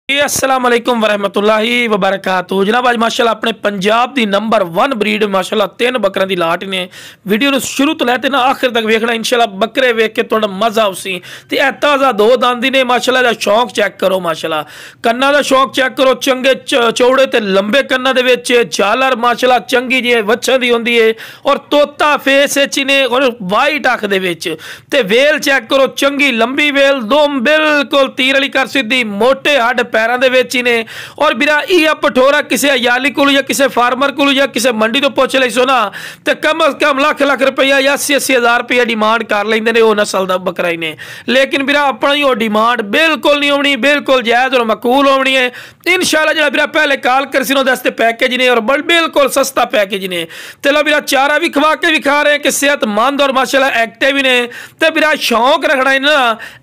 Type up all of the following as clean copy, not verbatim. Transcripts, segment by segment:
अस्सलाम वालेकुम वरहमतुल्लाहि वबरकातुहू। जनाब अज माशाल्लाह अपने पंजाब की नंबर 1 ब्रीड माशाल्लाह 3 बकरों की लाट ने। वीडियो को शुरू तो लैते ना आखिर तक वेखना, इंशाल्लाह बकरे वेख के थोड़ा मजा आउसी। ते ए ताज़ा दो दांदी ने माशाल्लाह दा शौक चेक करो, माशाल्लाह कन्ना दा शौक चेक करो, चंगे चौड़े ते लंबे कन्ना दे विच झालर माशाल्लाह चंगी जी वच्छा दी होंदी है और तोता फेस च ने और वाइट अख दे विच ते वेल चेक करो, चंगी लंबी वेल, दोम बिल्कुल तीर वाली कर सीधी, मोटे हड्ड पैरों के विच ने। और बिरा यह पठोरा किसी अयाली को या किसी फार्मर को या किसी मंडी तो पुछ ली सो ना तो कम अज कम लाख लाख रुपया या 80-80 हज़ार रुपया डिमांड कर लेंदे ने वो नस्ल का बकरा ही ने। लेकिन बिरा अपना ही वो डिमांड बिल्कुल नहीं होनी, बिल्कुल जायज़ और मकूल होनी है। इंशाल्लाह जो बिरा पहले कॉल कर सी दसते पैकेज ने और बिल्कुल सस्ता पैकेज ने। तो लो बिरा चारा भी खवा के भी खा रहे हैं कि सेहतमंद और माशाल्लाह एक्टिव भी ने। तो बिरा शौक रखना है ना,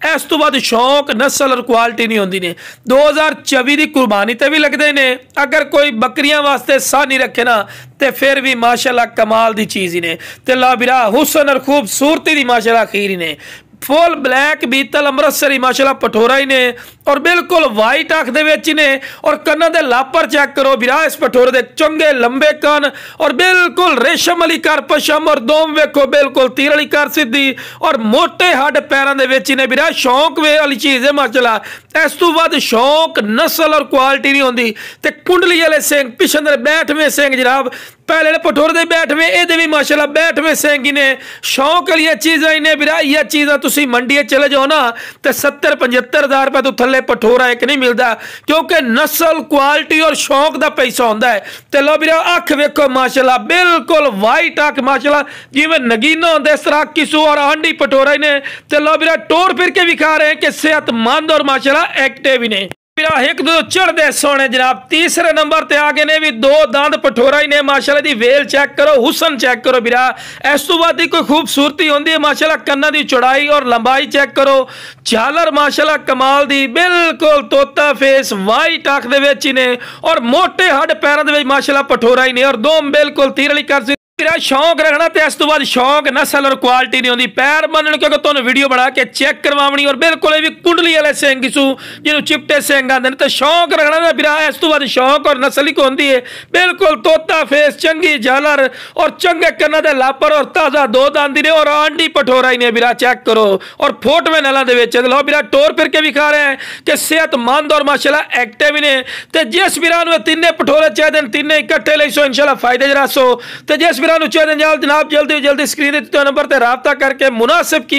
इस तो बाद शौक नस्ल और क्वालिटी नहीं होती ने। 2024 की कुर्बानी ते भी लगते ने। अगर कोई बकरियां वास्ते सा नहीं रखे ना तो फिर भी माशाल्लाह कमाल दी चीज़ ही ने। तो ला बिरा हुसन और खूबसूरती दी माशाल्लाह खीर ही ने। फुल ब्लैक बीतल अमृतसरी माशाल्लाह पठोरा ही ने और बिल्कुल वाइट अख दे विच ने। और कन्ना दे लापर चेक करो बिरा, इस पठोरे दे चंगे लंबे कन और बिल्कुल रेशम वाली कर पशम और दोम वेखो बिल्कुल तीर वाली कर सीधी और मोटे हड्ड पैरों दे विच ने। बिरा शौक वे वाली चीज़ है माशाल्लाह, इस तो बाद शौक नस्ल और क्वालिटी नहीं होंदी। ते कुंडली वाले सिंह पिछले बैठवें सिंह जनाब, पहले पठोरे दे बैठवें ये भी माशाल्लाह बैठवें सिंह ही ने। शौक वाली चीज़ां ही ने बिरा। यह चीज़ां तुसी मंडी चले जाओ ना तो 70-75 हज़ार रुपये तो थले पठोरा एक नहीं मिलता, क्योंकि नस्ल क्वालिटी और शौक का पैसा होंदा है। तो लो बिरा अख वेखो माशाल्लाह बिल्कुल वाइट अख माशाल्लाह जिवें नगीना होंदा इस तरह किसू और आंडी पठोरा ही ने। तो लो बिरा टोर फिर के भी खा रहे हैं कि सेहतमंद और माशाल्लाह एक्टिव ही ने। एक दो चढ़ते सोने जनाब। तीसरे नंबर ते आगे ने भी दो दांत पठोरा ही ने माशाल्लाह दी वेल चेक करो, हुसन चेक करो बिरा। इस तो बाद कोई खूबसूरती होंदी है माशाल्लाह, कन्ना दी चौड़ाई और लंबाई चेक करो, झालर माशाल्लाह कमाल दी, बिल्कुल तोता फेस वाइट अख दे विच ने और मोटे हड्ड पैरों दे विच माशाल्लाह पठोरा ही ने और दोम बिल्कुल तीर वाली कर शौक रखना। तो इस तो बाद शौक नस्ल और क्वालिटी नहीं होती। पैर बनने क्योंकि तुम वीडियो बना के चेक करवानी और बिल्कुल भी कुंडली वाले सिंह किसू जिन्होंने चिपटे सिंह आते हैं। तो शौक रखना ना बिरा, इस तो बाद शौक और नस्ल ही होती है। बिल्कुल तोता फेस, चंगी झालर और चंगे कन्ना दे लापर और ताज़ा दो दांदी ने और आंडी पठोरा ही ने बिरा। चेक करो और फोटोवें नलों के विच लो बिरा टोर फिर के भी खा रहे हैं कि सेहतमंद और माशाल्लाह एक्टिव ही ने। तो जिस बिरा तिने पठोरे चाहिए तिने इकट्ठे ले सो इंशाल्लाह फायदे च रसो। तो जिस जनाब जल्दी जल्दी स्क्रीन नंबर पर राब्ता करके मुनासिब की